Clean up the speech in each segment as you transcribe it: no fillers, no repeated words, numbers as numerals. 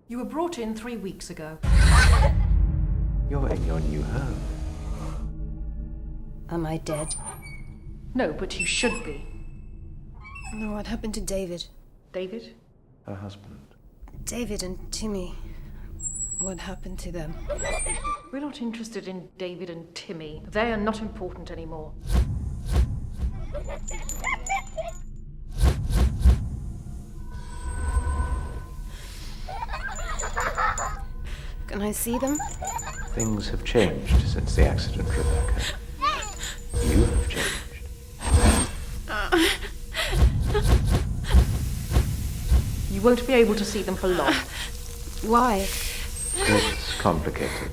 You were brought in 3 weeks ago. You're in your new home. Am I dead? No, but you should be. No, what happened to David? David? Her husband. David and Timmy. What happened to them? We're not interested in David and Timmy. They are not important anymore. Can I see them? Things have changed since the accident, Rebecca. You have changed. You won't be able to see them for long. Why? It's complicated.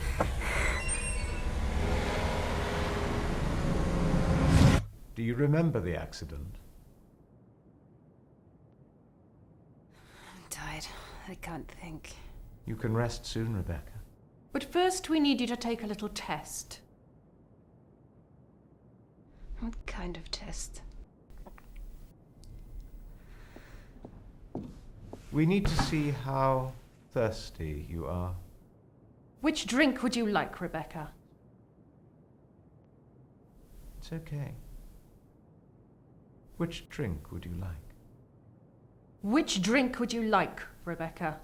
Do you remember the accident? I'm tired. I can't think. You can rest soon, Rebecca. But first we need you to take a little test. What kind of test? We need to see how thirsty you are. Which drink would you like, Rebecca? It's okay. Which drink would you like? Which drink would you like, Rebecca?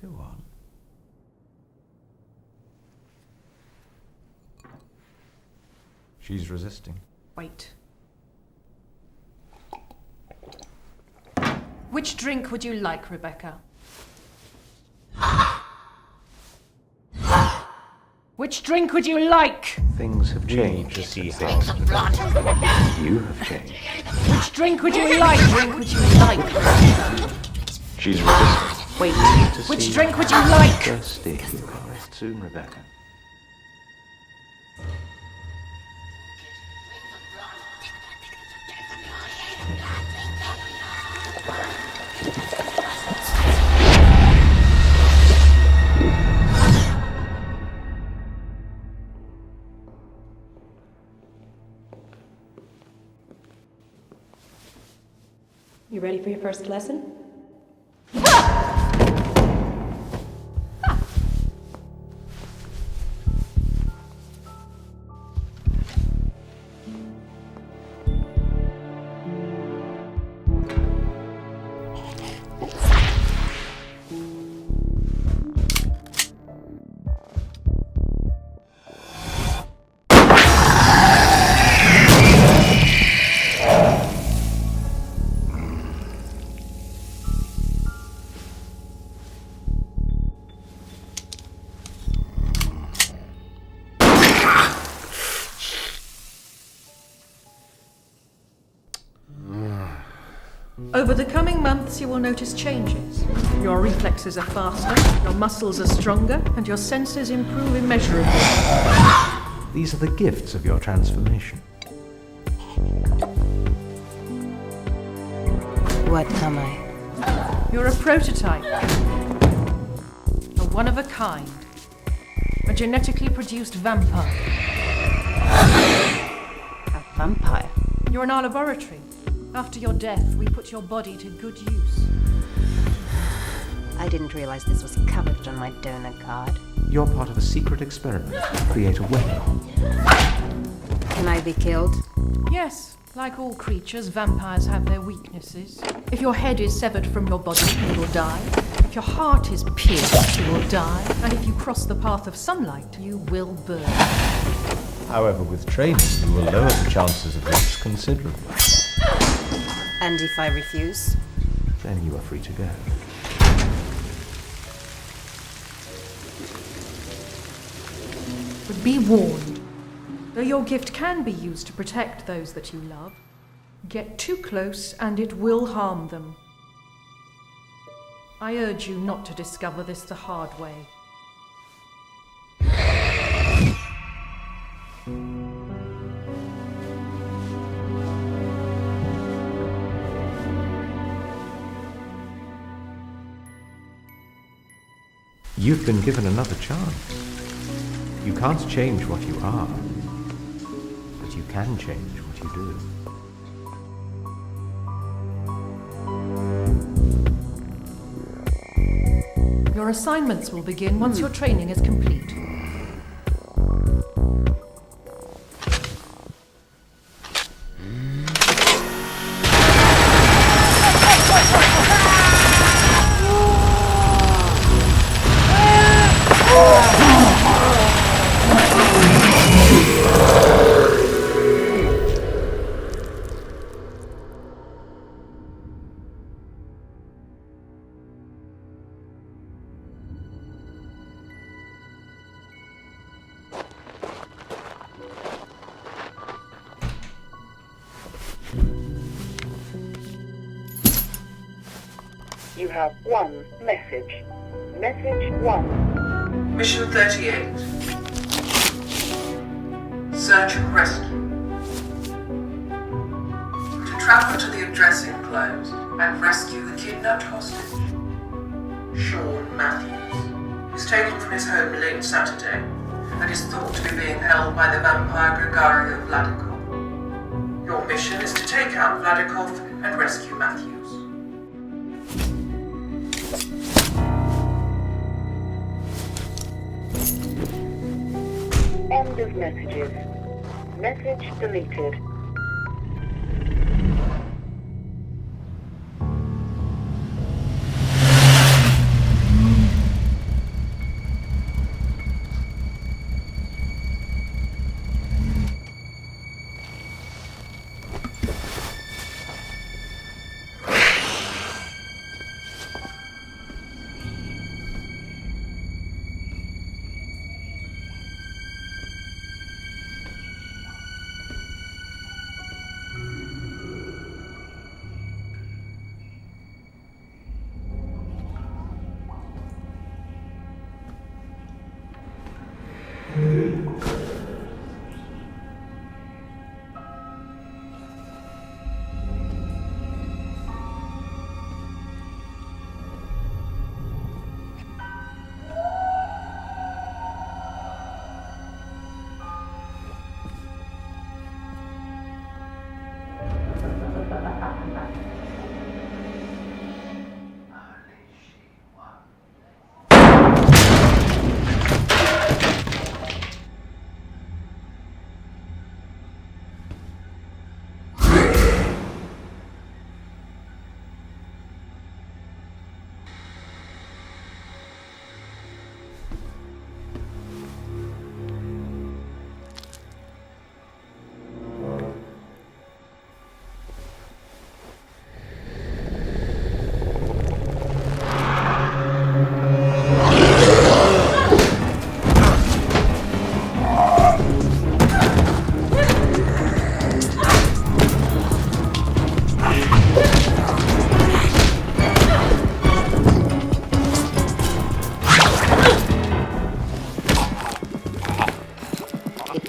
Go on. She's resisting. Wait. Which drink would you like, Rebecca? Which drink would you like? Things have changed since the accident. You have changed. Which drink would you like? Drink would you like? She's resisting. Wait. To Which see drink would you how like? Thirsty. You can rest soon, Rebecca. You ready for your first lesson? Over the coming months, you will notice changes. Your reflexes are faster, your muscles are stronger, and your senses improve immeasurably. These are the gifts of your transformation. What am I? You're a prototype. A one-of-a-kind. A genetically produced vampire. A vampire? You're in our laboratory. After your death, we put your body to good use. I didn't realize this was covered on my donor card. You're part of a secret experiment to create a weapon. Can I be killed? Yes, like all creatures, vampires have their weaknesses. If your head is severed from your body, you will die. If your heart is pierced, you will die. And if you cross the path of sunlight, you will burn. However, with training, you will lower the chances of this considerably. And if I refuse? Then you are free to go. But be warned. Though your gift can be used to protect those that you love, get too close and it will harm them. I urge you not to discover this the hard way. You've been given another chance. You can't change what you are, but you can change what you do. Your assignments will begin once your training is complete. You have one message. Message 1. Mission 38. Search and rescue. To travel to the address enclosed and rescue the kidnapped hostage, Sean Matthews, is taken from his home late Saturday and is thought to be being held by the vampire Gregario Vladikov. Your mission is to take out Vladikov and rescue Matthews. End of messages. Message deleted.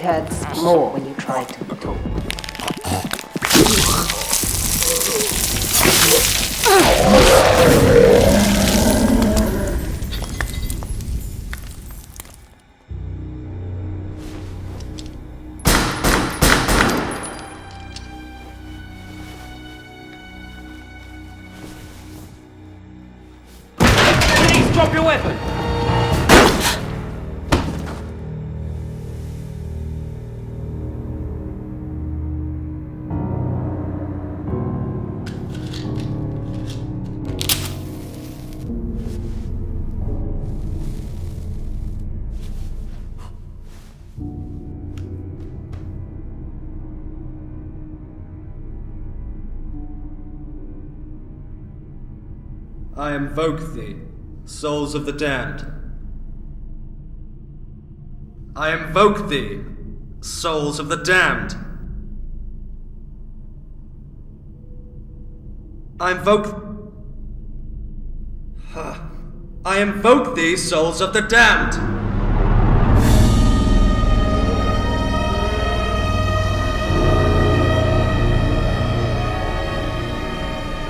Hurts more when you try to talk. Please drop your weapon! I invoke thee, souls of the damned. I invoke thee, souls of the damned. I invoke thee, souls of the damned.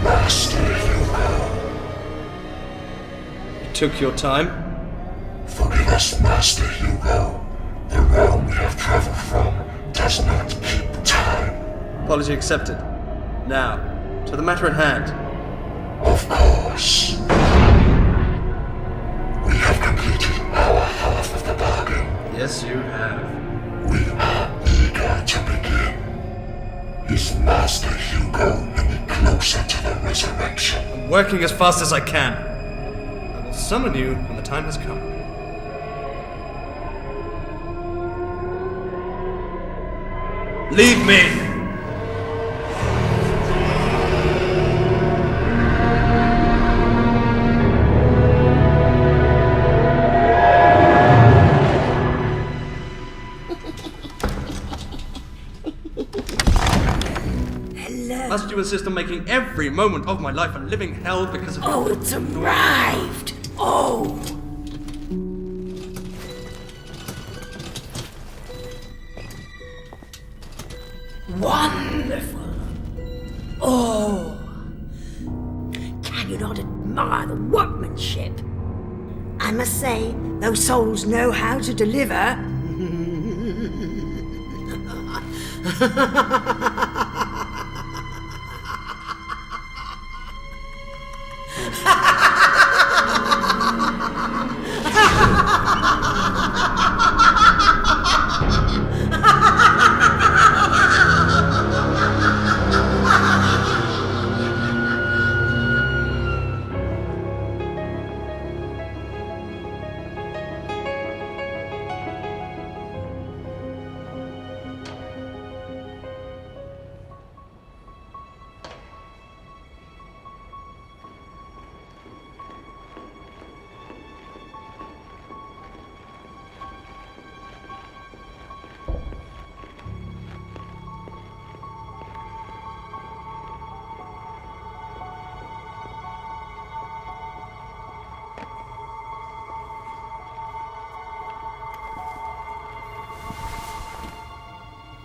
Master Hugo. Took your time? Forgive us, Master Hugo. The realm we have traveled from does not keep time. Apology accepted. Now, to the matter at hand. Of course. Yes, you have. We are eager to begin. Is Master Hugo any closer to the resurrection? I'm working as fast as I can. I will summon you when the time has come. Leave me! Must you insist on making every moment of my life a living hell because of... Oh, it's arrived! Oh! Wonderful! Oh! Can you not admire the workmanship? I must say, those souls know how to deliver.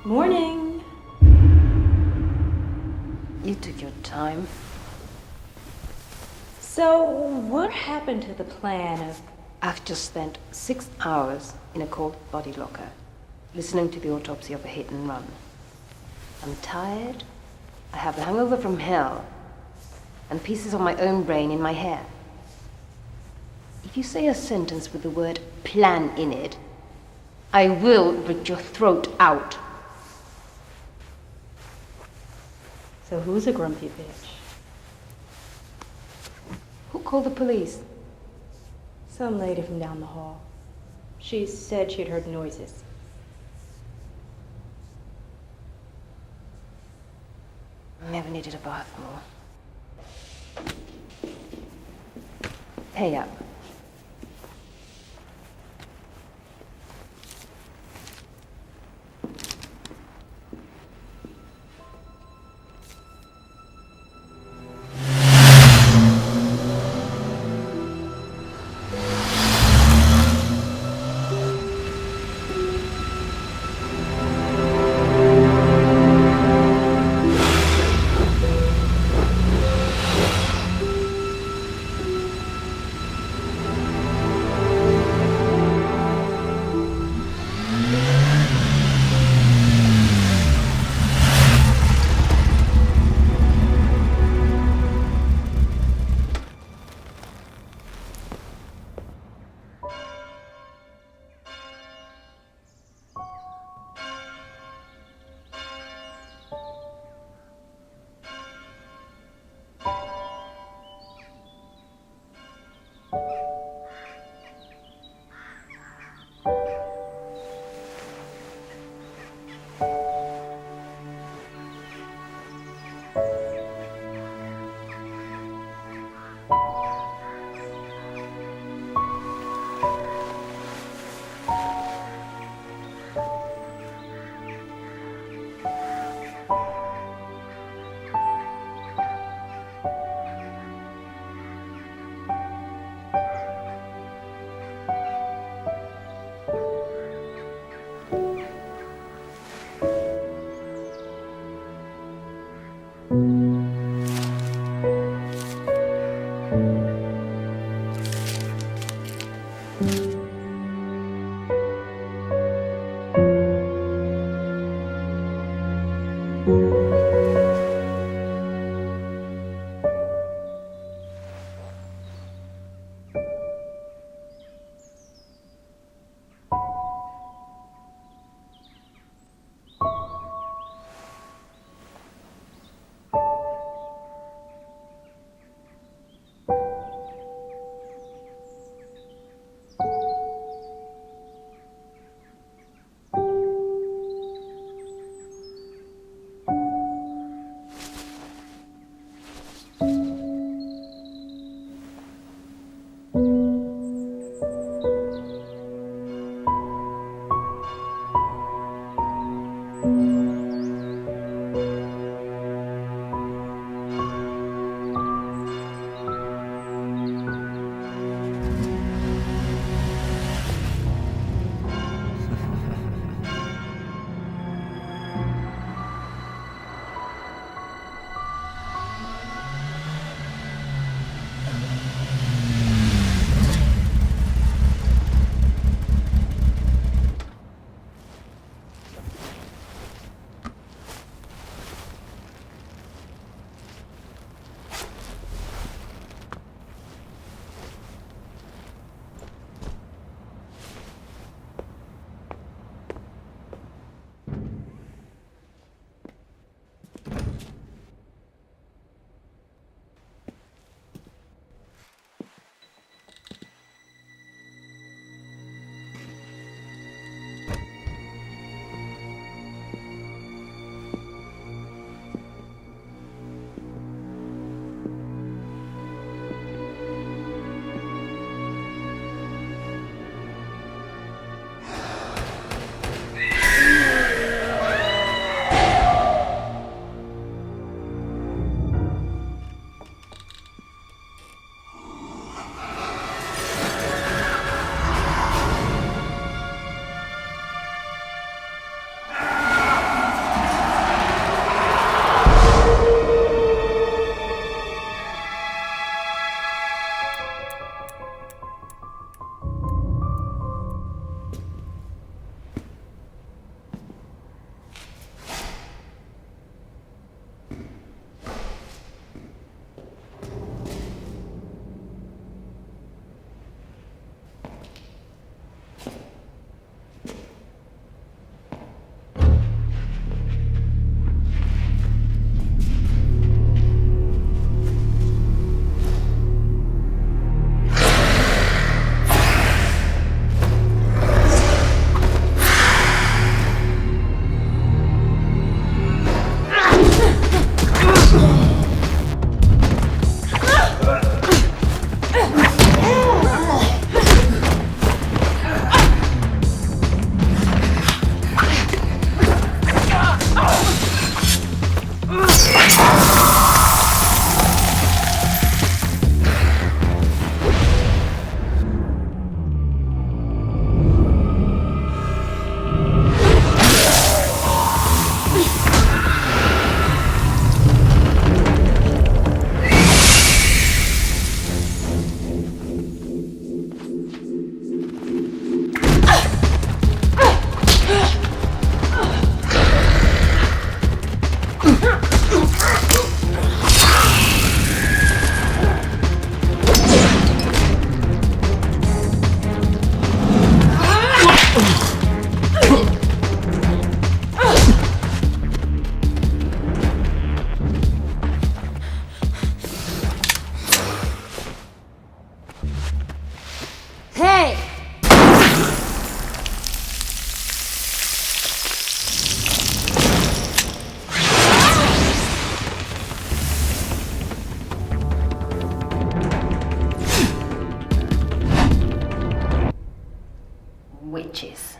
Morning. You took your time. So, what happened to the plan of... I've just spent 6 hours in a cold body locker, listening to the autopsy of a hit and run. I'm tired. I have the hangover from hell, and pieces of my own brain in my hair. If you say a sentence with the word plan in it, I will rip your throat out. So who's a grumpy bitch? Who called the police? Some lady from down the hall. She said she'd heard noises. Never needed a bath more. Pay up. witches.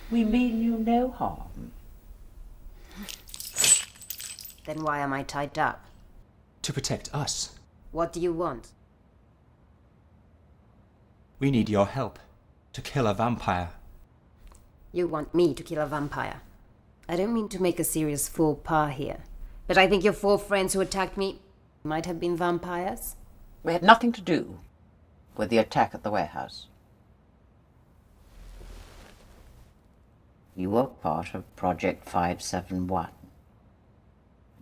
We mean you no harm. Then why am I tied up? To protect us. What do you want? We need your help to kill a vampire. You want me to kill a vampire? I don't mean to make a serious faux pas here, but I think your 4 friends who attacked me might have been vampires. We had nothing to do with the attack at the warehouse. You were part of Project 571, a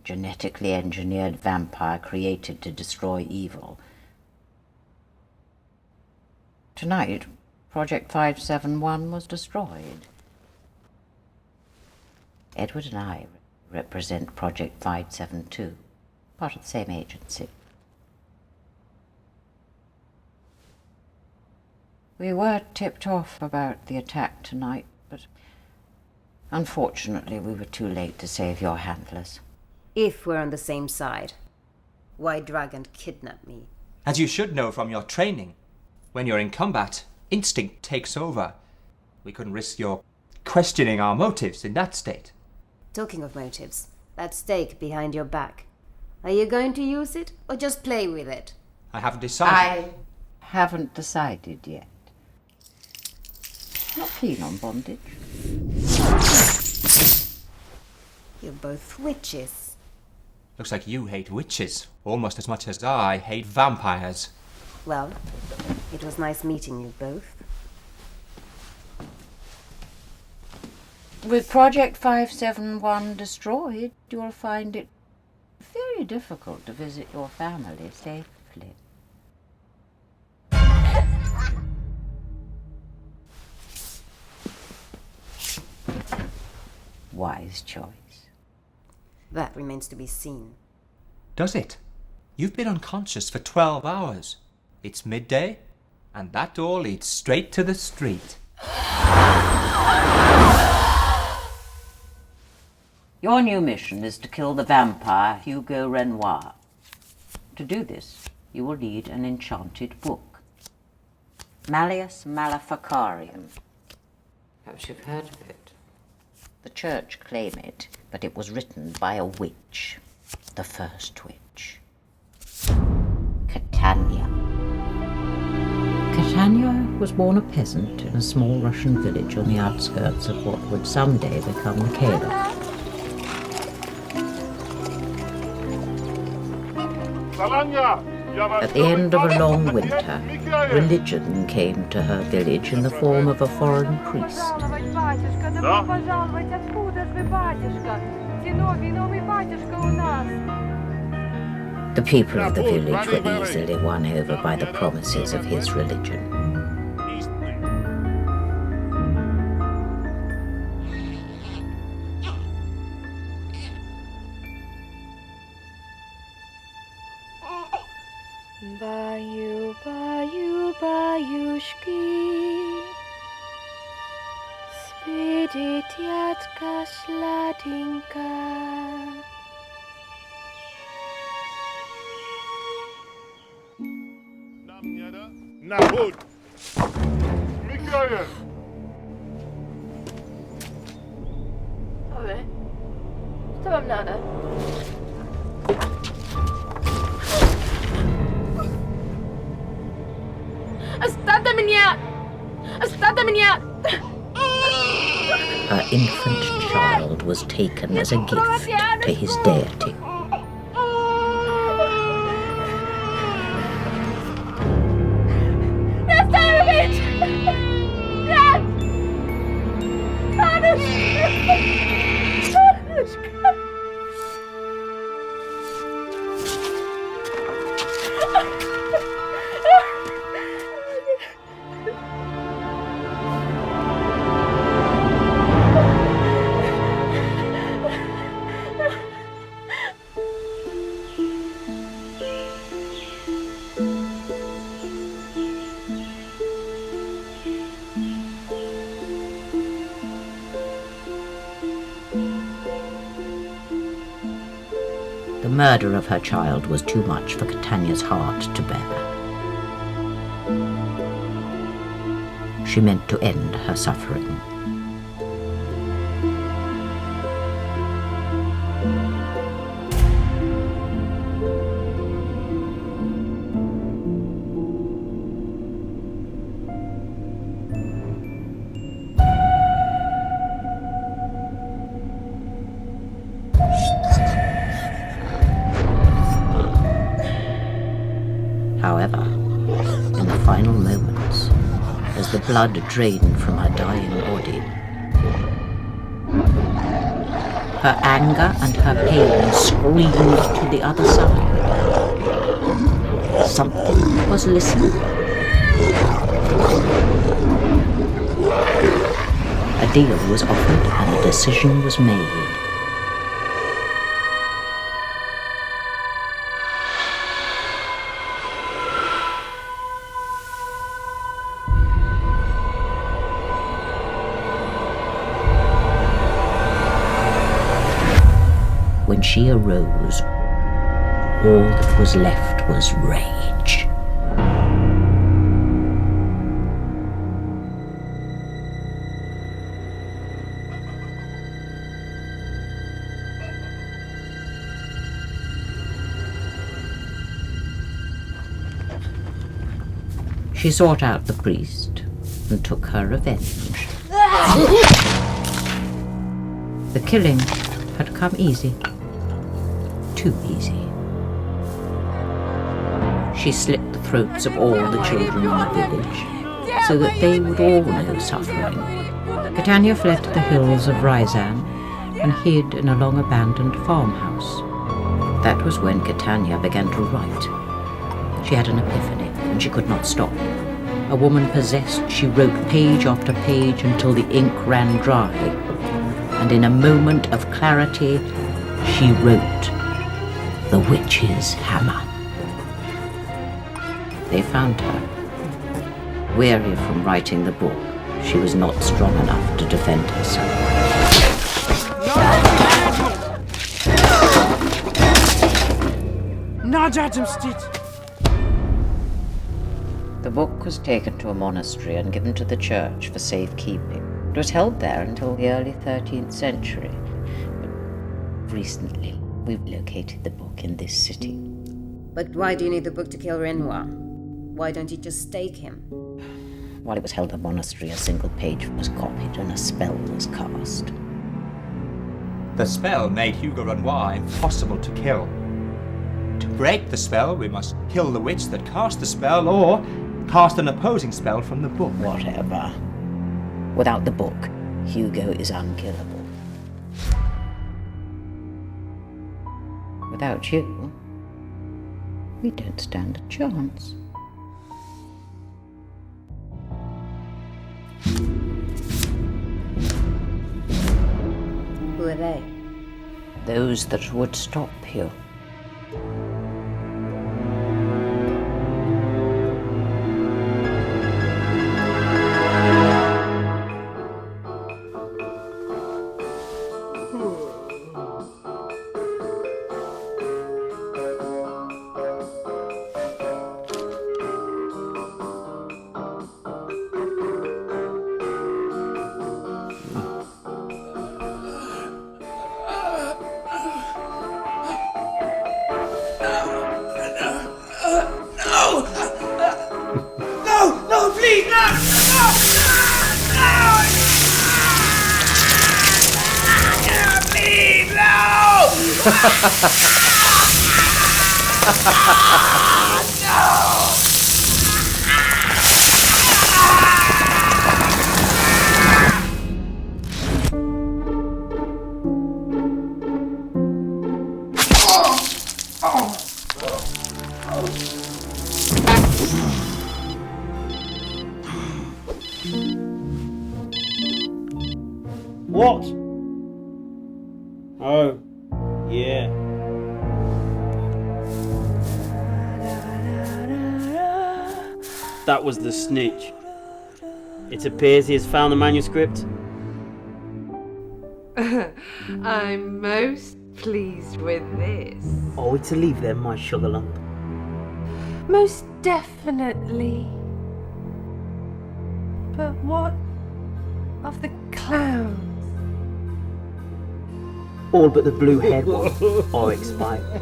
genetically engineered vampire created to destroy evil. Tonight, Project 571 was destroyed. Edward and I represent Project 572, part of the same agency. We were tipped off about the attack tonight, but unfortunately we were too late to save your handlers. If we're on the same side, why drag and kidnap me? As you should know from your training. When you're in combat, instinct takes over. We couldn't risk your questioning our motives in that state. Talking of motives, that stake behind your back. Are you going to use it, or just play with it? I haven't decided. I haven't decided yet. Not keen on bondage. You're both witches. Looks like you hate witches almost as much as I hate vampires. Well, it was nice meeting you both. With Project 571 destroyed, you'll find it very difficult to visit your family safely. Wise choice. That remains to be seen. Does it? You've been unconscious for 12 hours. It's midday, and that door leads straight to the street. Your new mission is to kill the vampire Hugo Renoir. To do this, you will need an enchanted book. Malleus Maleficarium. Perhaps you've heard of it. The church claim it, but it was written by a witch. The first witch. Catania. Catania was born a peasant in a small Russian village on the outskirts of what would someday become the Caliph. At the end of a long winter, religion came to her village in the form of a foreign priest. The people of the village were easily won over by the promises of his religion. Maluszki, spydytiatka śladinka. Na chód! Znikają! Ale, co wam nada? Her infant child was taken as a gift to his deity. The murder of her child was too much for Catania's heart to bear. She meant to end her suffering. However, in the final moments, as the blood drained from her dying body, her anger and her pain screamed to the other side. Something was listening. A deal was offered and a decision was made. When she arose, all that was left was rage. She sought out the priest and took her revenge. The killing had come easy. Too easy. She slit the throats of all the children in the village, so that they would all know suffering. Catania fled to the hills of Ryzan and hid in a long-abandoned farmhouse. That was when Catania began to write. She had an epiphany, and she could not stop. A woman possessed, she wrote page after page until the ink ran dry, and in a moment of clarity, she wrote The Witch's Hammer. They found her. Weary from writing the book, she was not strong enough to defend herself. The book was taken to a monastery and given to the church for safekeeping. It was held there until the early 13th century. But recently, we've located the book in this city. But why do you need the book to kill Renoir? Why don't you just stake him? While it was held in the monastery, a single page was copied and a spell was cast. The spell made Hugo Renoir impossible to kill. To break the spell, we must kill the witch that cast the spell, or cast an opposing spell from the book. Whatever. Without the book, Hugo is unkillable. Without you, we don't stand a chance. Who are they? Those that would stop you. What? Oh, yeah. That was the snitch. It appears he has found the manuscript. I'm most pleased with this. Are we to leave them, my sugar lump? Most definitely. But what of the clowns? All but the blue-haired one are expired.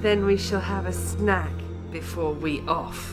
Then we shall have a snack before we off.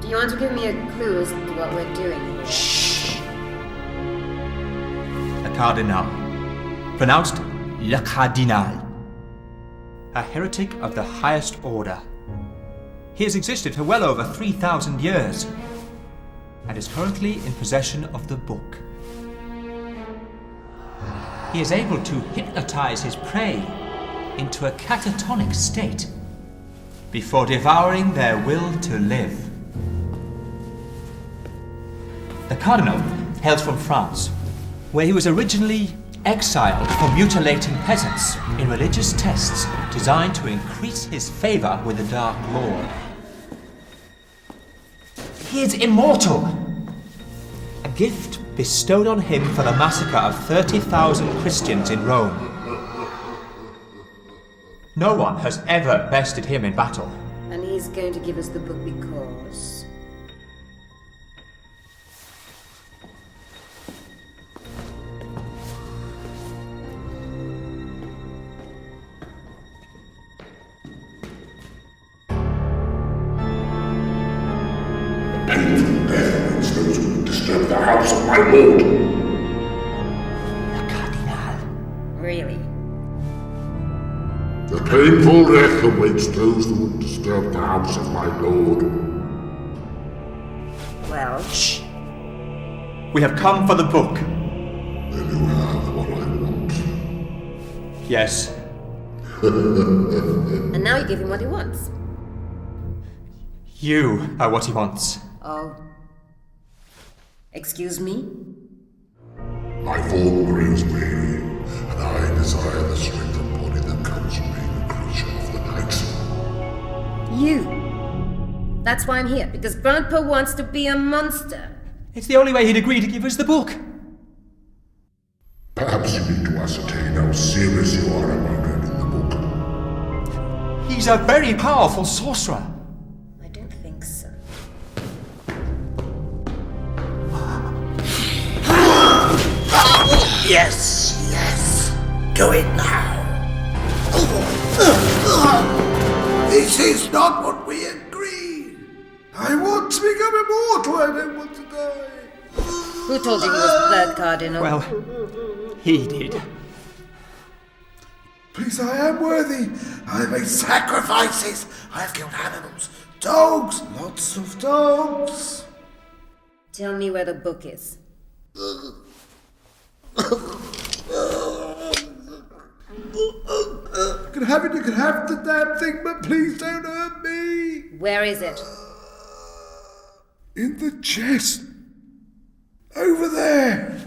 Do you want to give me a clue as to what we're doing? Shh. A cardinal, pronounced Le Cardinal, a heretic of the highest order. He has existed for well over 3,000 years and is currently in possession of the book. He is able to hypnotize his prey into a catatonic state before devouring their will to live. The Cardinal hails from France, where he was originally exiled for mutilating peasants in religious tests designed to increase his favor with the Dark Lord. He is immortal, a gift bestowed on him for the massacre of 30,000 Christians in Rome. No one has ever bested him in battle. And he's going to give us the book because... Painful death awaits those who disturb the house of my lord. The Cardinal. Really? The painful death awaits those who would disturb the house of my lord. Well... Shh. We have come for the book. Then you have what I want. Yes. And now you give him what he wants. You are what he wants. Oh. Excuse me? My form grows weary, and I desire the strength of body that comes from being a creature of the night. You. That's why I'm here, because Grandpa wants to be a monster. It's the only way he'd agree to give us the book. Perhaps you need to ascertain how serious you are about earning the book. He's a very powerful sorcerer. I don't think so. Yes, yes. Do it now. This is not what we agreed. I want to become immortal. I don't want to die. Who told you he was third cardinal? Well, he did. Please, I am worthy. I have made sacrifices. I have killed animals, dogs, lots of dogs. Tell me where the book is. You can have it, you can have the damn thing, but please don't hurt me. Where is it? In the chest. Over there.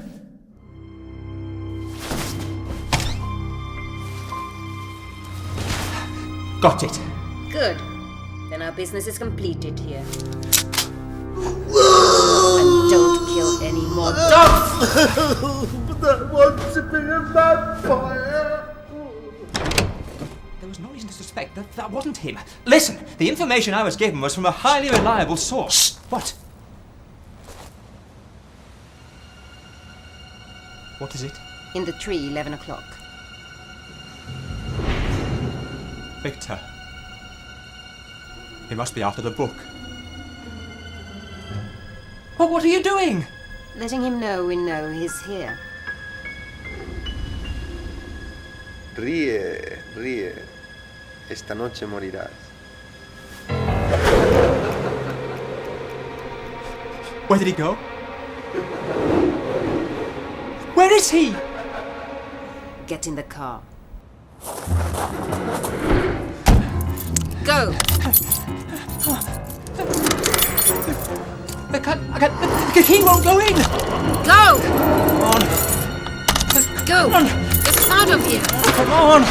Got it. Good. Then our business is completed here. And don't kill any more dogs! But that wants to be a vampire. was no reason to suspect that that wasn't him. Listen, the information I was given was from a highly reliable source. What? What is it? In the tree, 11 o'clock. Victor. He must be after the book. Well, what are you doing? Letting him know we know he's here. Ríe, ríe. Esta noche morirás. Where did he go? Where is he? Get in the car. Go! I can't, the key won't go in! Go! Come on. Go! Come on. Get out of here! Come on!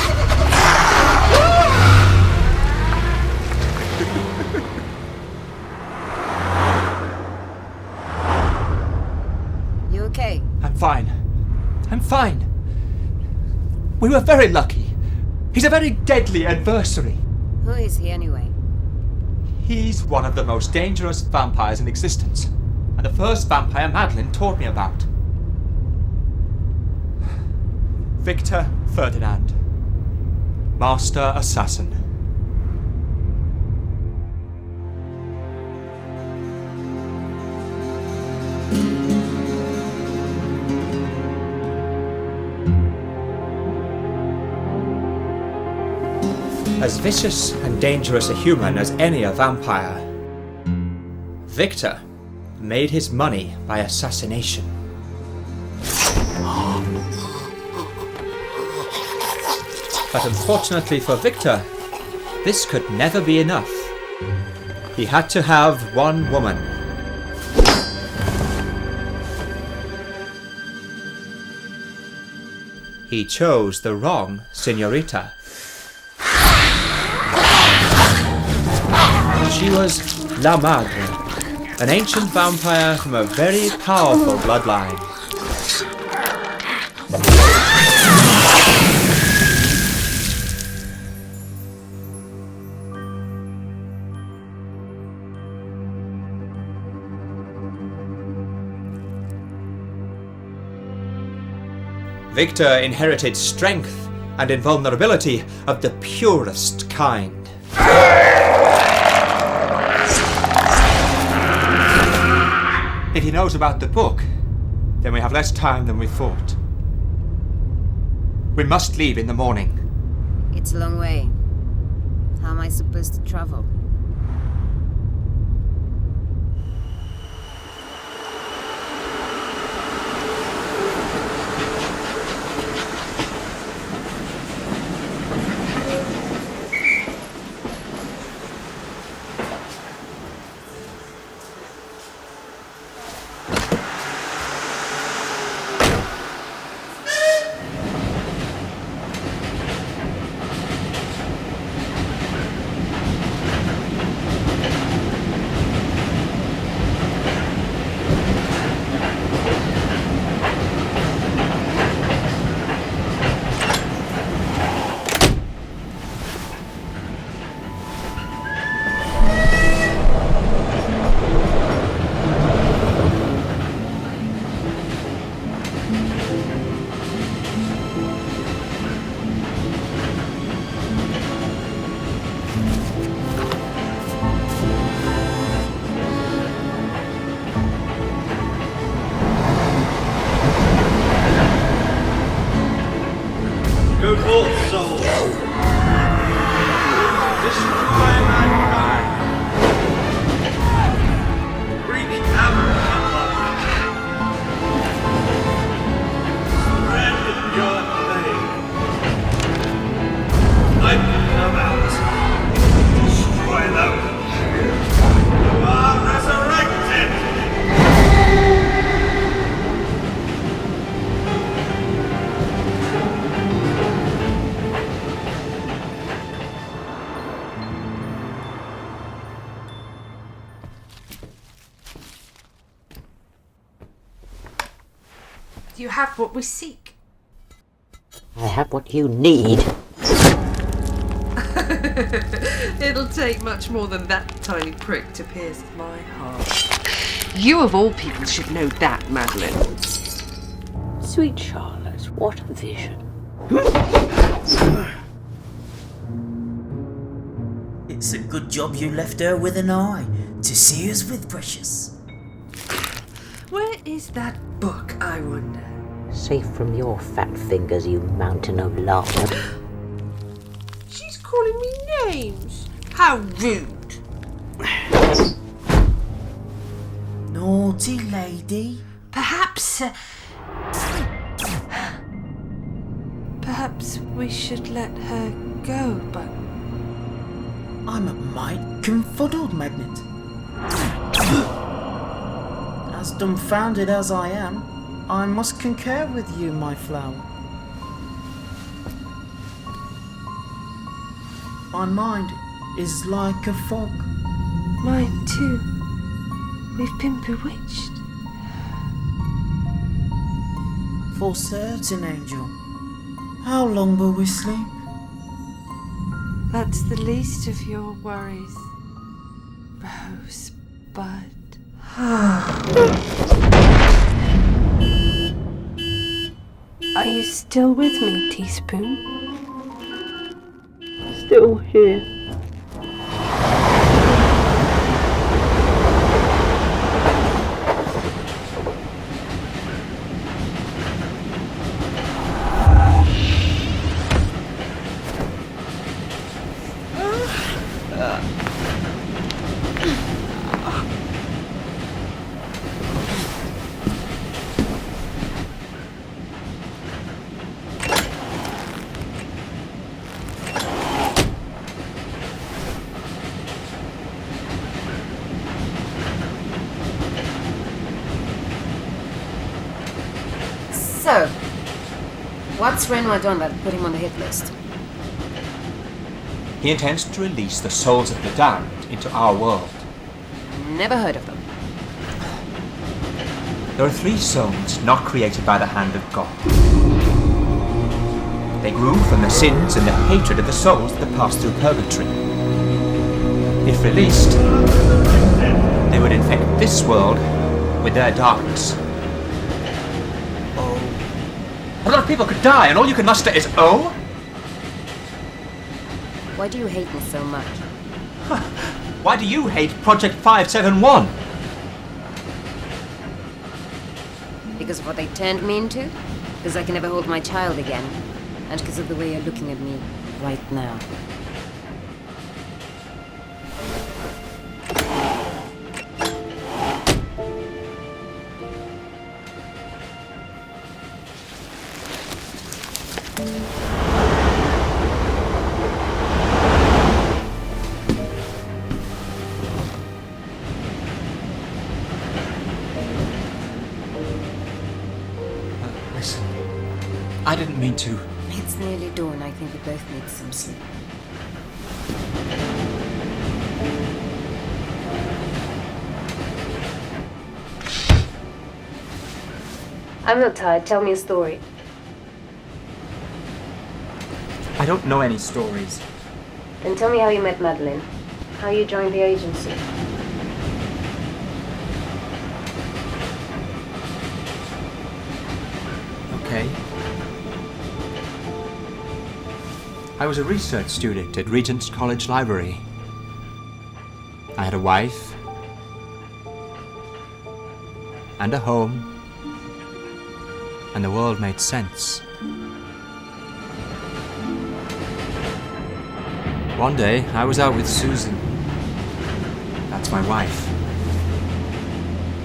You okay? I'm fine. I'm fine. We were very lucky. He's a very deadly adversary. Who is he anyway? He's one of the most dangerous vampires in existence, and the first vampire Madeline taught me about. Victor Ferdinand, Master Assassin. As vicious and dangerous a human as any a vampire, Victor made his money by assassination. But unfortunately for Victor, this could never be enough. He had to have one woman. He chose the wrong señorita. She was La Madre, an ancient vampire from a very powerful bloodline. Victor inherited strength and invulnerability of the purest kind. If he knows about the book, then we have less time than we thought. We must leave in the morning. It's a long way. How am I supposed to travel? Go forth, soul. Destroy mankind. Wreak havoc upon them. Spread your flame. Wipe them out. Destroy them. You are resurrected. Do you have what we seek? I have what you need. A It'll take much more than that tiny prick to pierce my heart. You of all people should know that, Madeline. Sweet Charlotte, what a vision. It's a good job you left her with an eye to see us with, precious. Where is that book, I wonder? Safe from your fat fingers, you mountain of lard. She's calling me names. How rude. Naughty lady. Perhaps we should let her go, but... I'm a mite confuddled, Magnet. As dumbfounded as I am, I must concur with you, my flower. My mind is like a fog. Mine too. We've been bewitched. For certain, Angel. How long will we sleep? That's the least of your worries, Rosebud. Are you still with me, Teaspoon? Still here. So, what's Renoir done that put him on the hit list? He intends to release the souls of the damned into our world. Never heard of them. There are 3 souls not created by the hand of God. They grew from the sins and the hatred of the souls that passed through purgatory. If released, they would infect this world with their darkness. A lot of people could die, and all you can muster is, oh? Why do you hate me so much? Why do you hate Project 571? Because of what they turned me into? Because I can never hold my child again? And because of the way you're looking at me right now? I didn't mean to. It's nearly dawn. I think we both need some sleep. I'm not tired. Tell me a story. I don't know any stories. Then tell me how you met Madeline. How you joined the agency. Okay. I was a research student at Regent's College Library. I had a wife and a home, and the world made sense. One day, I was out with Susan. That's my wife.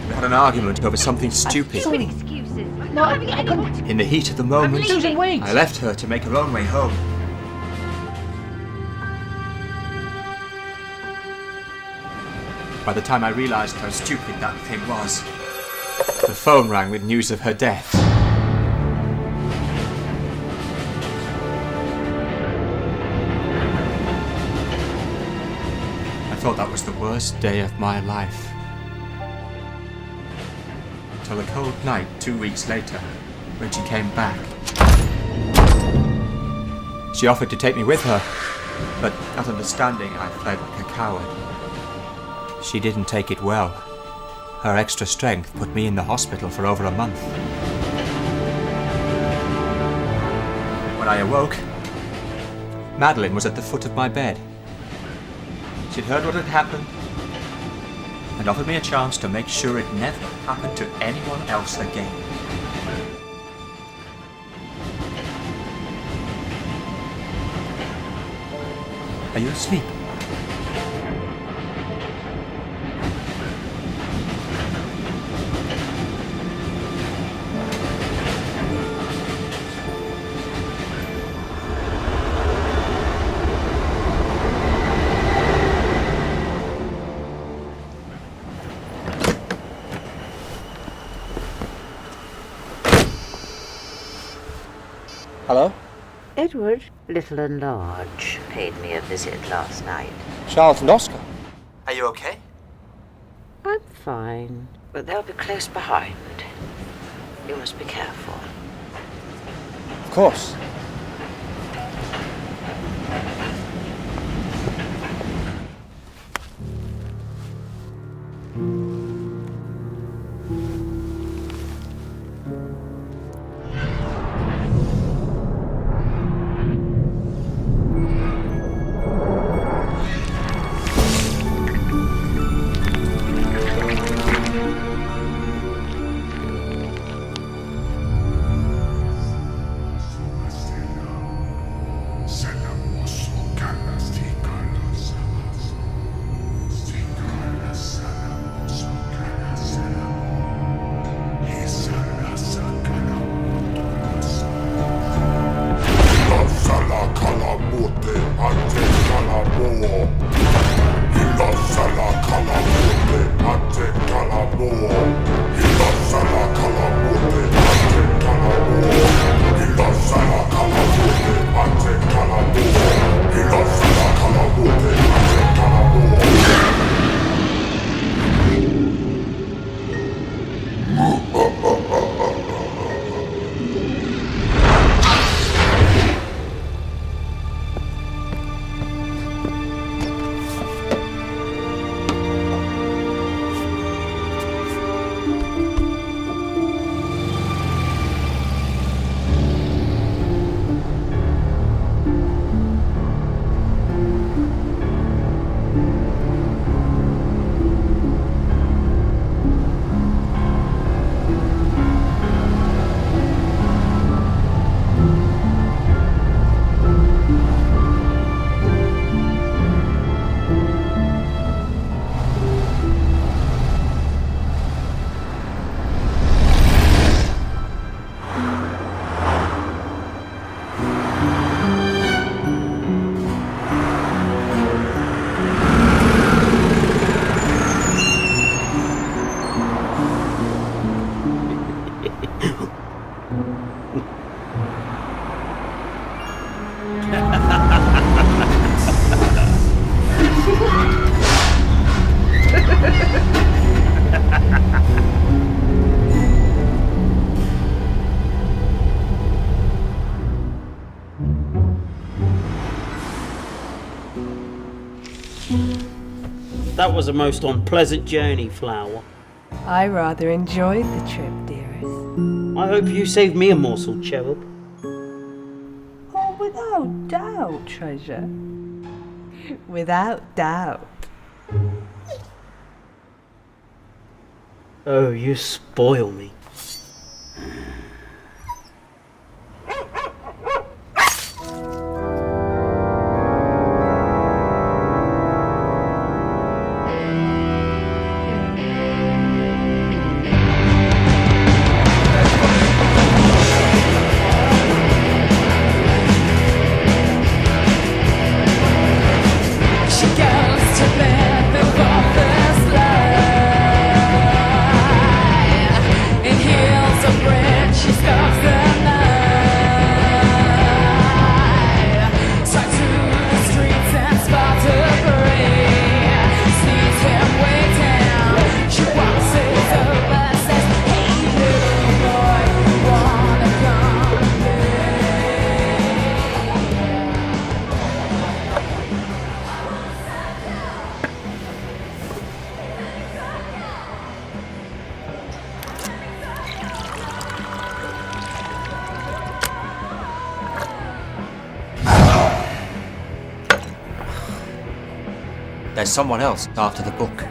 We had an argument over something stupid. Excuses. No, I couldn't. In the heat of the moment, Susan, wait. I left her to make her own way home. By the time I realized how stupid that thing was, the phone rang with news of her death. I thought that was the worst day of my life. Until a cold night 2 weeks later, when she came back. She offered to take me with her, but not understanding, I fled like a coward. She didn't take it well. Her extra strength put me in the hospital for over a month. When I awoke, Madeline was at the foot of my bed. She'd heard what had happened and offered me a chance to make sure it never happened to anyone else again. Are you asleep? Hello? Edward, Little and Large, paid me a visit last night. Charlotte and Oscar? Are you okay? I'm fine, but they'll be close behind. You must be careful. Of course. That was a most unpleasant journey, Flower. I rather enjoyed the trip, dearest. I hope you saved me a morsel, Cherub. Oh, without doubt, treasure. Without doubt. Oh, you spoil me. In There's someone else after the book.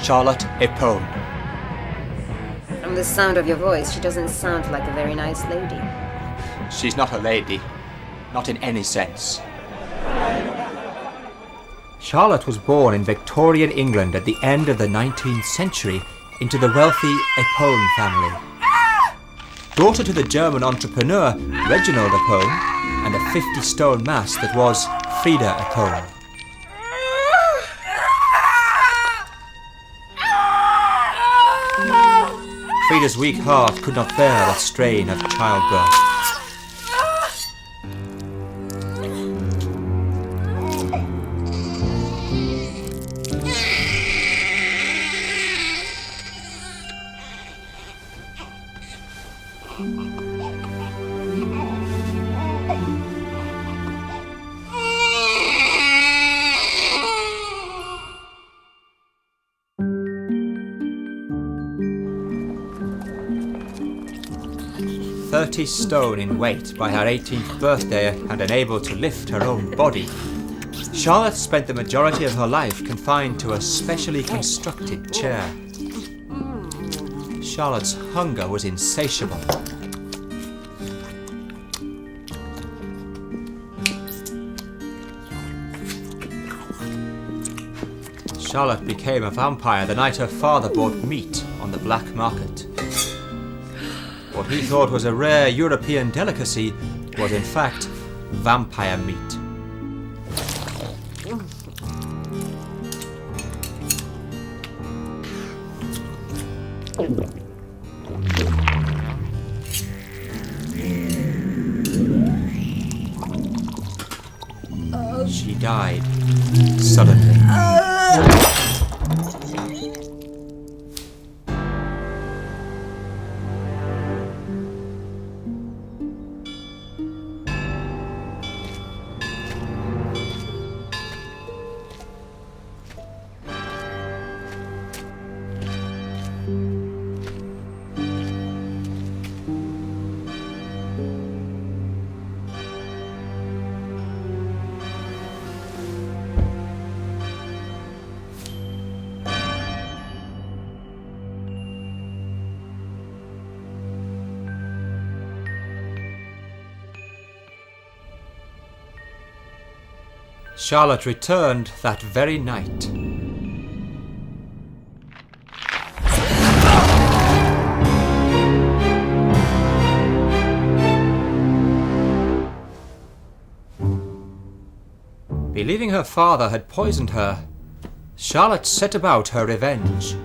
Charlotte Epone. From the sound of your voice, she doesn't sound like a very nice lady. She's not a lady. Not in any sense. Charlotte was born in Victorian England at the end of the 19th century into the wealthy Epone family. Daughter to the German entrepreneur Reginald Epone and a 50-stone mass that was Frida Epone. Frida's weak heart could not bear the strain of childbirth. 30 stone in weight by her 18th birthday and unable to lift her own body, Charlotte spent the majority of her life confined to a specially constructed chair. Charlotte's hunger was insatiable. Charlotte became a vampire the night her father bought meat on the black market. What he thought was a rare European delicacy was in fact vampire meat. She died suddenly. Charlotte returned that very night. Believing her father had poisoned her, Charlotte set about her revenge.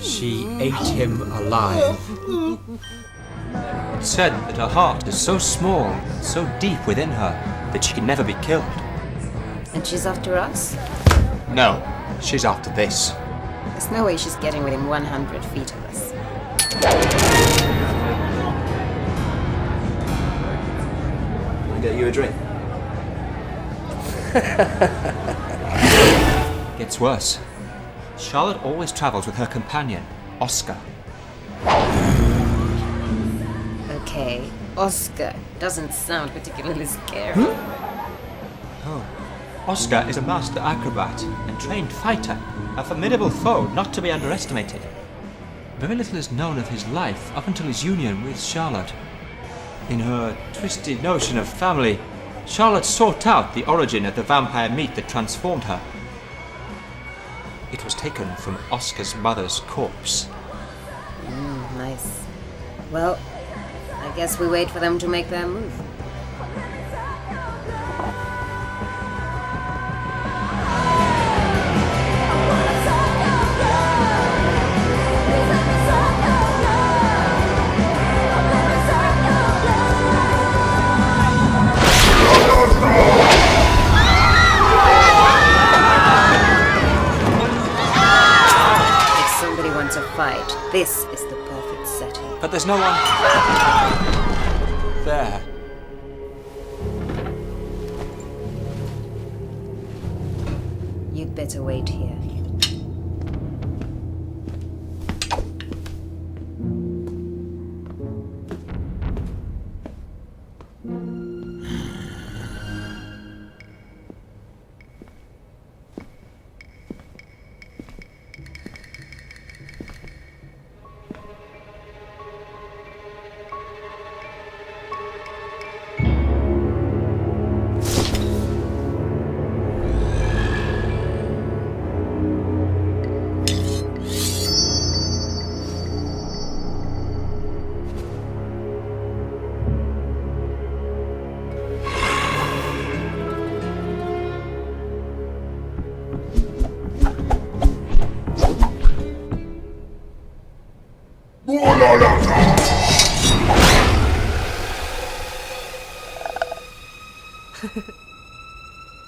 She ate him alive. It said that her heart is so small, so deep within her, that she can never be killed. And she's after us? No, she's after this. There's no way she's getting within 100 feet of us. I'll get you a drink. Gets worse. Charlotte always travels with her companion, Oscar. Okay, Oscar doesn't sound particularly scary. Oh. Oscar is a master acrobat and trained fighter, a formidable foe not to be underestimated. Very little is known of his life up until his union with Charlotte. In her twisted notion of family, Charlotte sought out the origin of the vampire meat that transformed her. It was taken from Oscar's mother's corpse. Nice. Well, I guess we wait for them to make their move. This is the perfect setting. But there's no one there. You'd better wait here.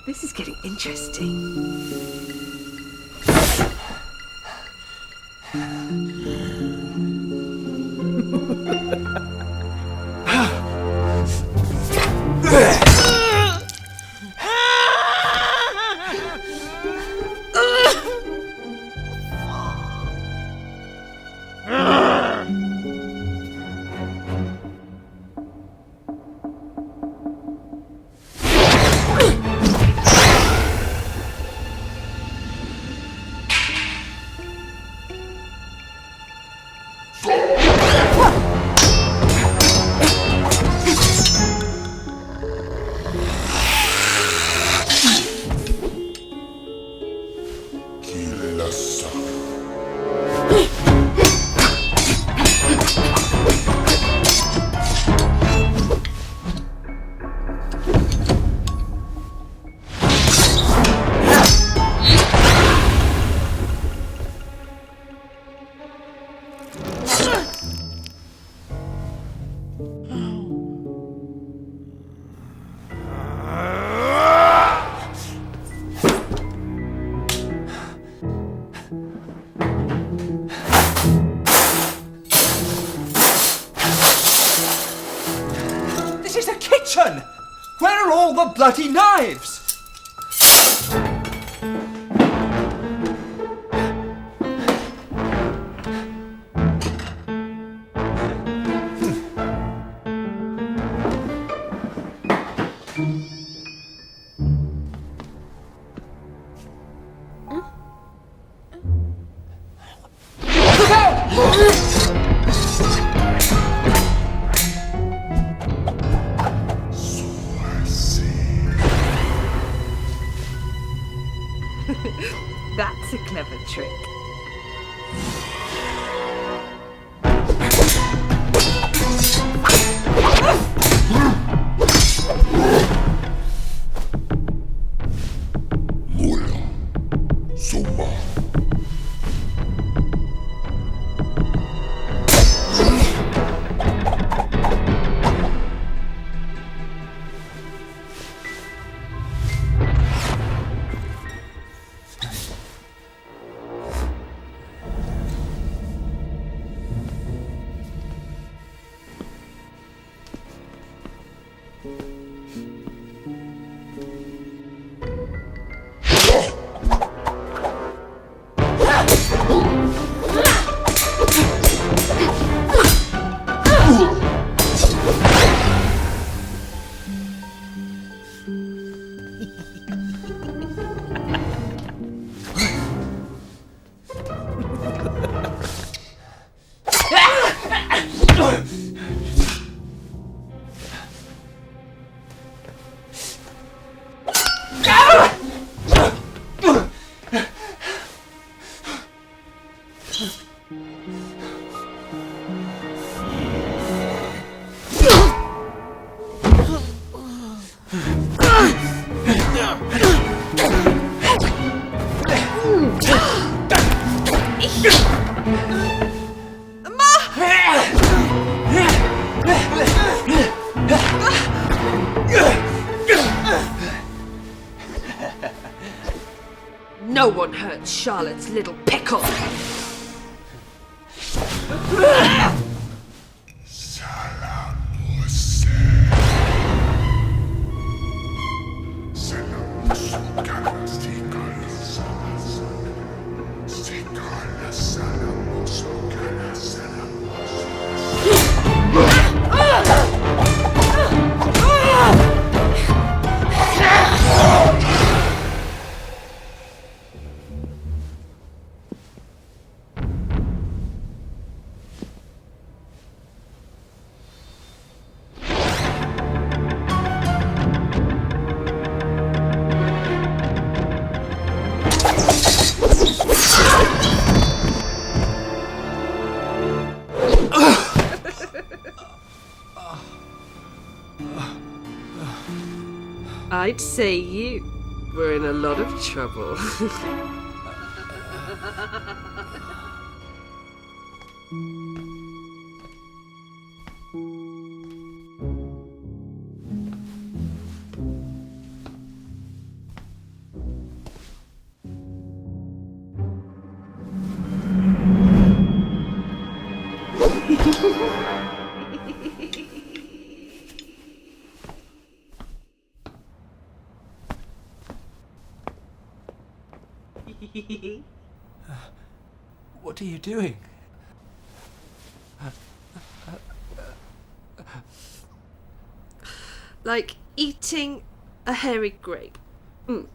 This is getting interesting. Where are all the bloody knives? That's a clever trick. No one hurt Charlotte's little pickle. I'd say you were in a lot of trouble. What are you doing? Like eating a hairy grape. Mm.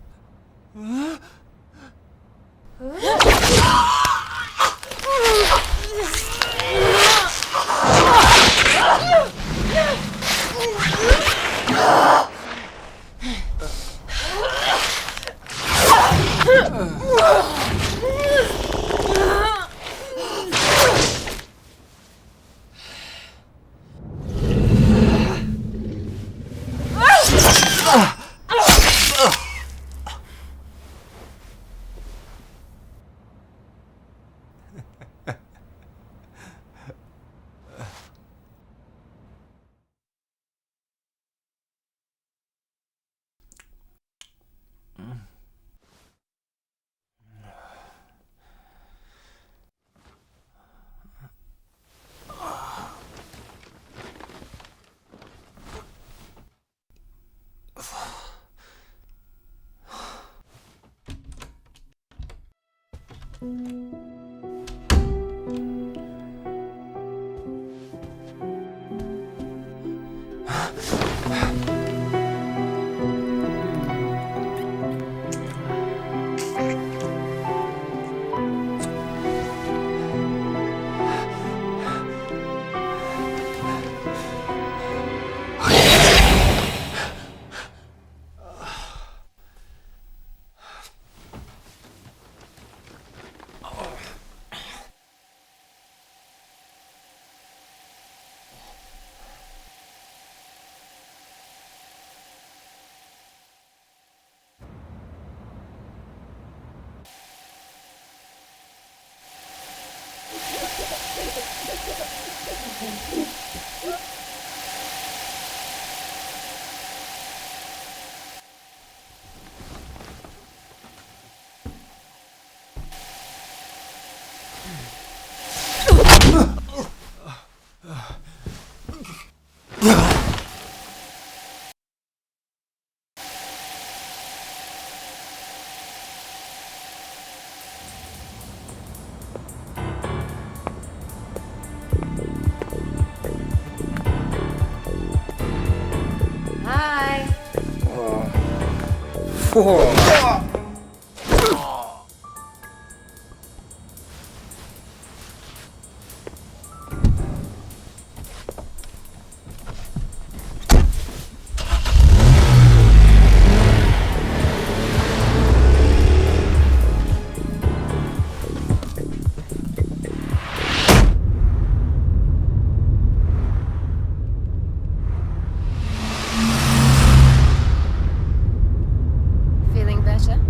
Feeling better?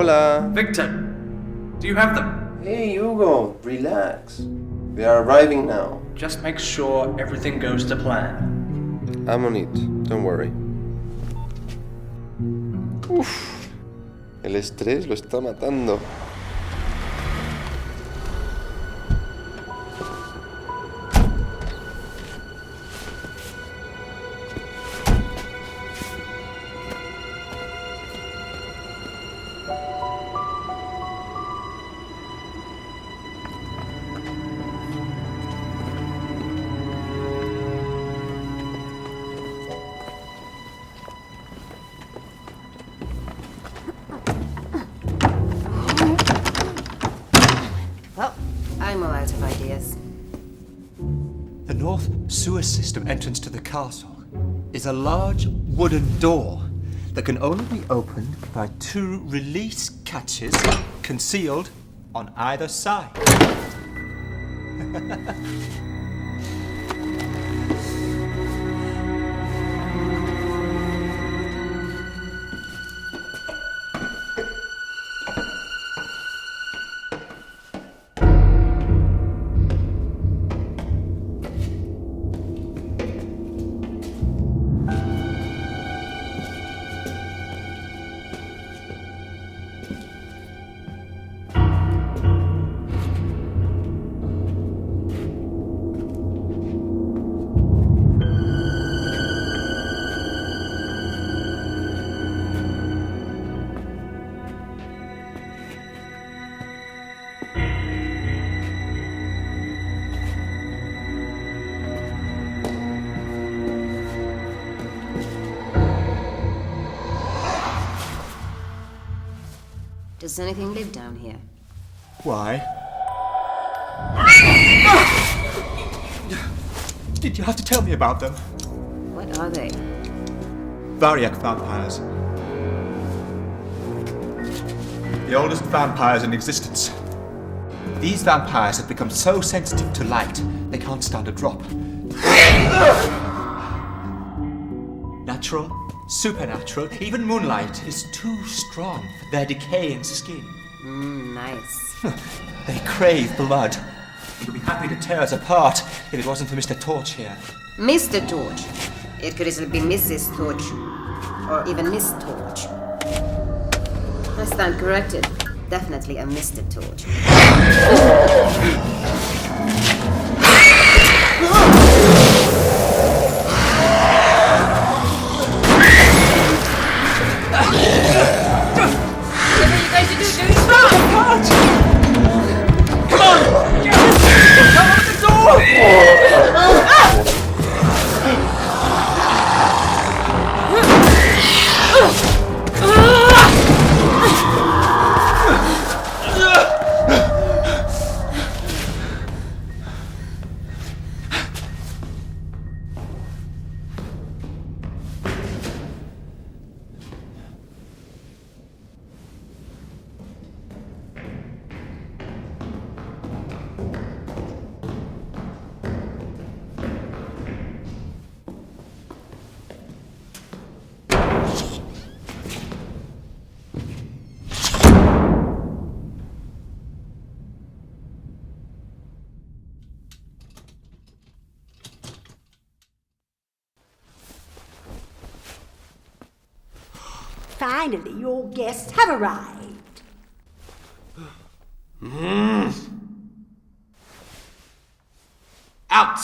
Hola. Victor, do you have them? Hey, Hugo, relax. They are arriving now. Just make sure everything goes to plan. I'm on it, don't worry. Uf, el estrés lo está matando. I'm all out of ideas. The north sewer system entrance to the castle is a large wooden door that can only be opened by 2 release catches concealed on either side. Does anything live down here? Why? Did you have to tell me about them? What are they? Variac vampires. The oldest vampires in existence. These vampires have become so sensitive to light, they can't stand a drop. Natural, supernatural, even moonlight is too strong for their decaying skin. Nice. They crave blood. They would be happy to tear us apart if it wasn't for Mr. Torch here. Mr. Torch. It could easily be Mrs. Torch. Or even Miss Torch. I stand corrected. Definitely a Mr. Torch. Whatever you guys are doing, stop! Come on! Come on the door! Finally, your guests have arrived. Out!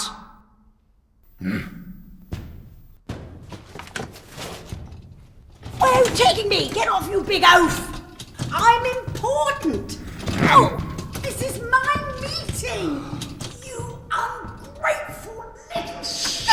Where are you taking me? Get off, you big oaf! I'm important! Oh, this is my meeting! You ungrateful little shit!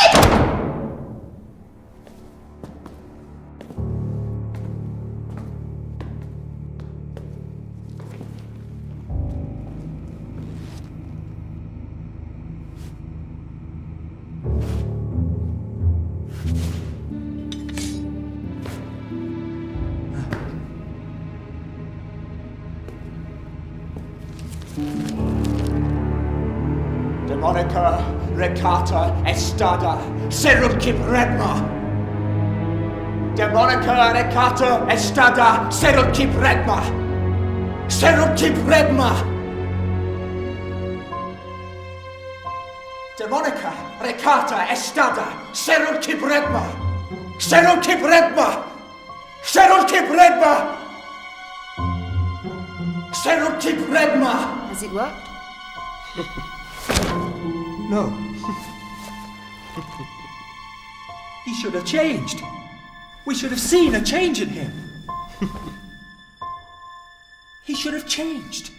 Demonica, Recata, Estada, Serumkip Redma. Demonica, Recata, Estada, Serumkip Redma. Serukib Redma! Demonica Recata Estada! Serukib Redma! Serukib Redma! Serukib Redma! Serukib Redma! Has it worked? No. He should have changed. We should have seen a change in him. He should have changed.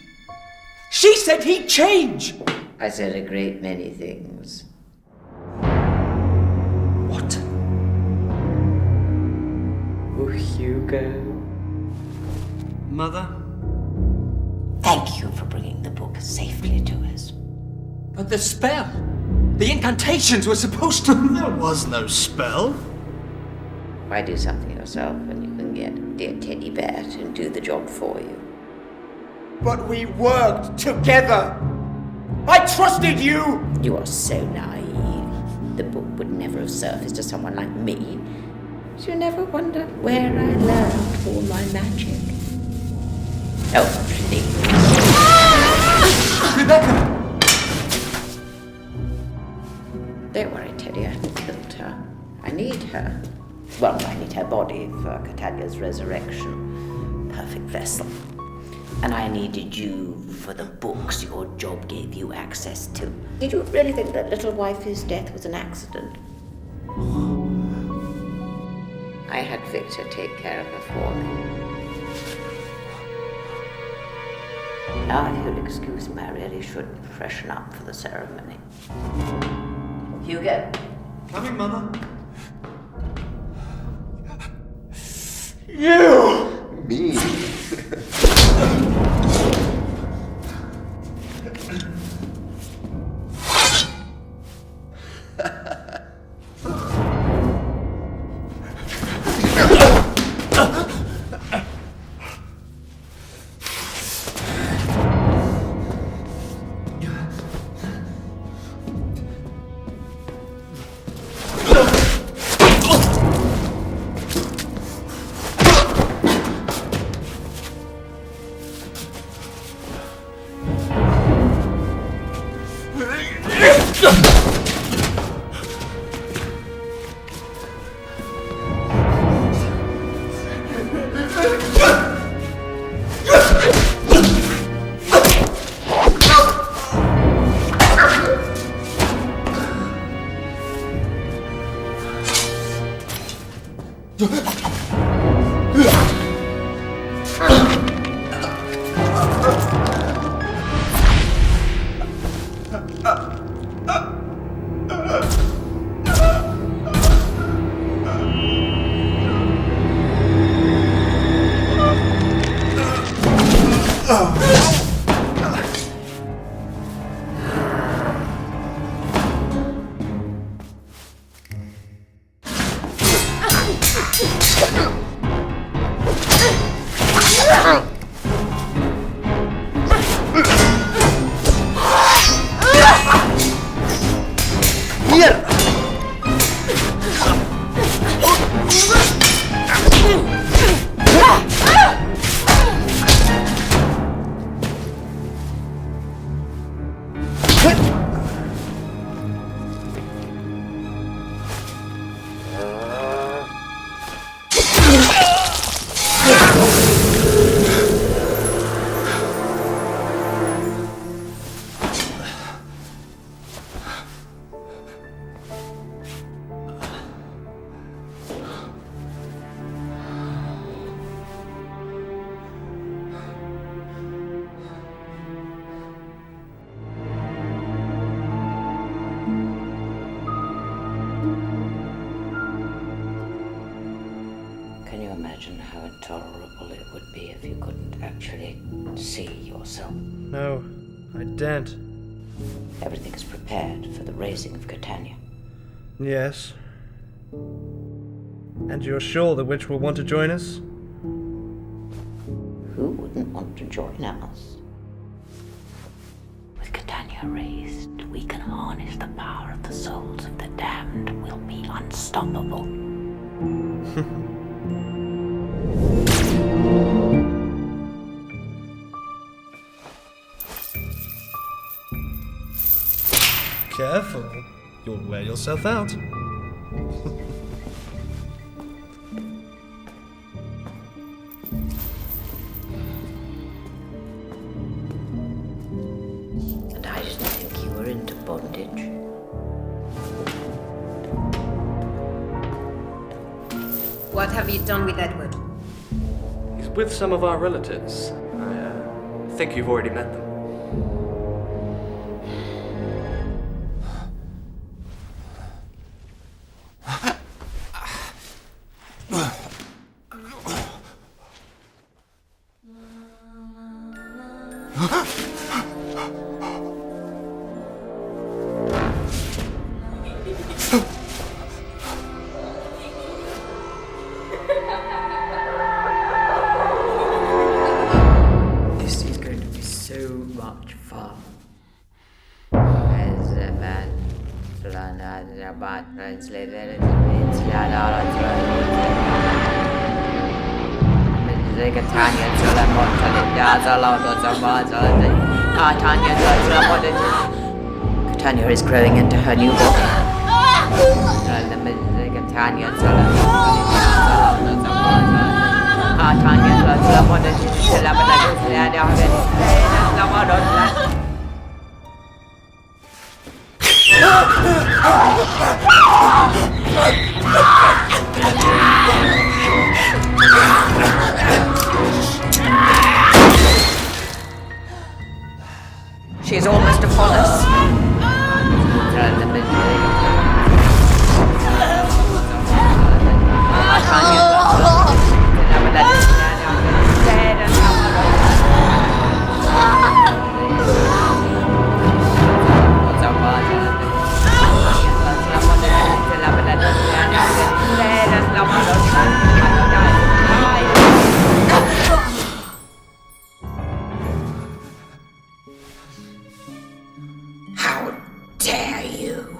She said he'd change. I said a great many things. What? Oh, Hugo. Mother? Thank you for bringing the book safely to us. But the spell. The incantations were supposed to... There was no spell. Why do something yourself when you can get dear Teddy Bear to do the job for you? But we worked together! I trusted you! You are so naive. The book would never have surfaced to someone like me. So you never wonder where I learned all my magic. Oh, please. Rebecca! Don't worry, Teddy, I haven't killed her. I need her. Well, I need her body for Catania's resurrection. Perfect vessel. And I needed you for the books your job gave you access to. Did you really think that little wifey's death was an accident? I had Victor take care of her for me. Now, if you'll excuse me, I really should freshen up for the ceremony. Hugo? Coming, Mother. You! Me? Can you imagine how intolerable it would be if you couldn't actually see yourself? No, I daren't. Everything is prepared for the raising of Catania. Yes. And you're sure the witch will want to join us? Who wouldn't want to join us? With Catania raised, we can harness the power of the souls of the damned. We'll be unstoppable. Careful. You'll wear yourself out. And I didn't think you were into bondage. What have you done with Edward? He's with some of our relatives. I think you've already met them. This is going to be so much fun. As a man, translated Tanya is growing into her new body. She's almost upon us. How dare you?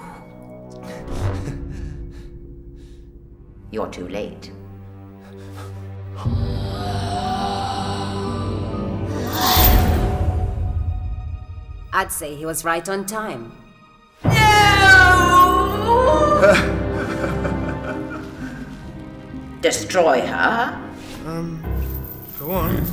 You're too late. I'd say he was right on time. Destroy her? Go on.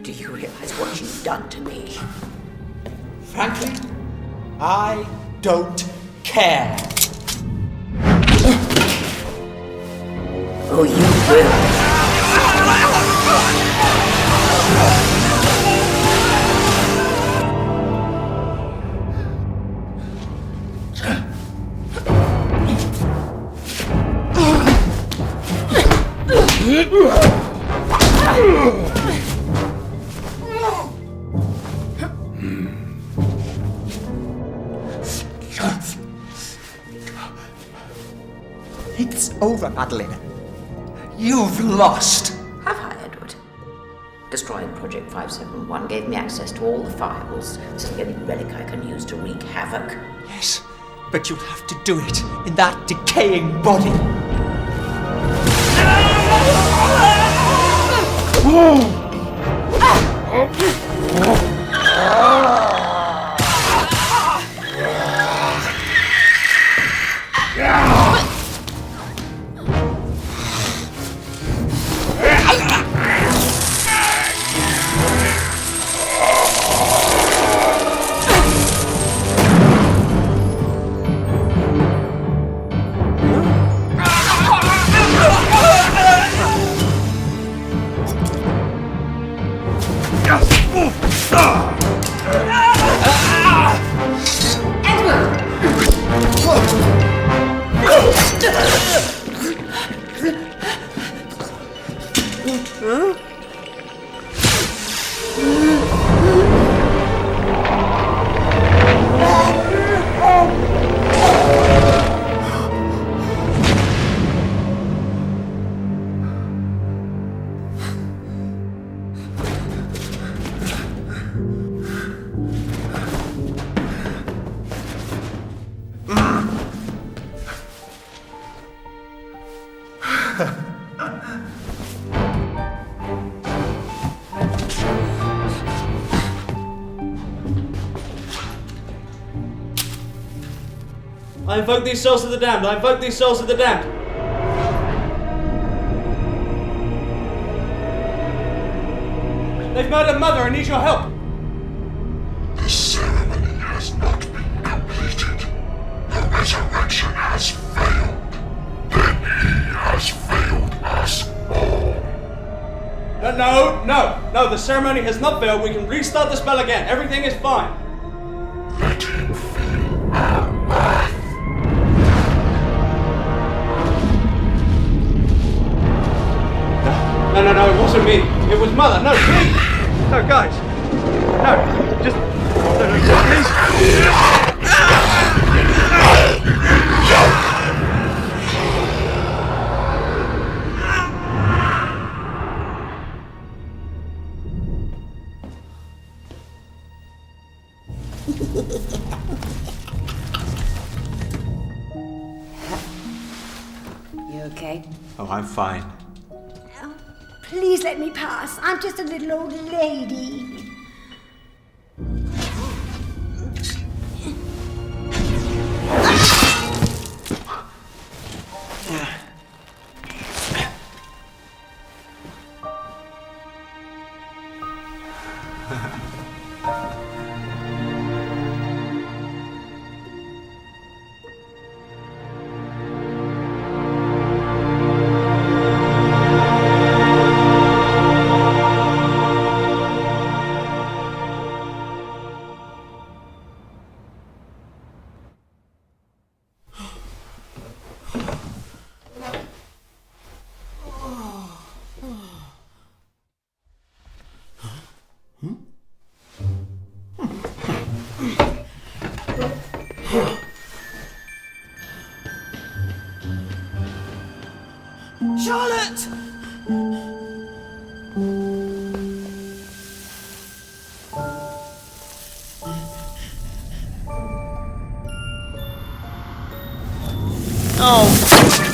Do you realize what you've done to me? Frankly, I don't care. Oh, you will. It's over, Madeline. You've lost. Have I, Edward? Destroying Project 571 gave me access to all the files, so any relic I can use to wreak havoc. Yes, but you'll have to do it in that decaying body. I invoke these souls of the damned. I invoke these souls of the damned. They've murdered Mother. I need your help. The ceremony has not been completed. The resurrection has failed. Then he has failed us all. No, the ceremony has not failed. We can restart the spell again. Everything is fine. Let him feel our wrath. No, it wasn't me. It was Mother. No, please. No, guys. No, just... No, please. You okay? Oh, I'm fine. Please let me pass. I'm just a little old lady. Charlotte! Oh.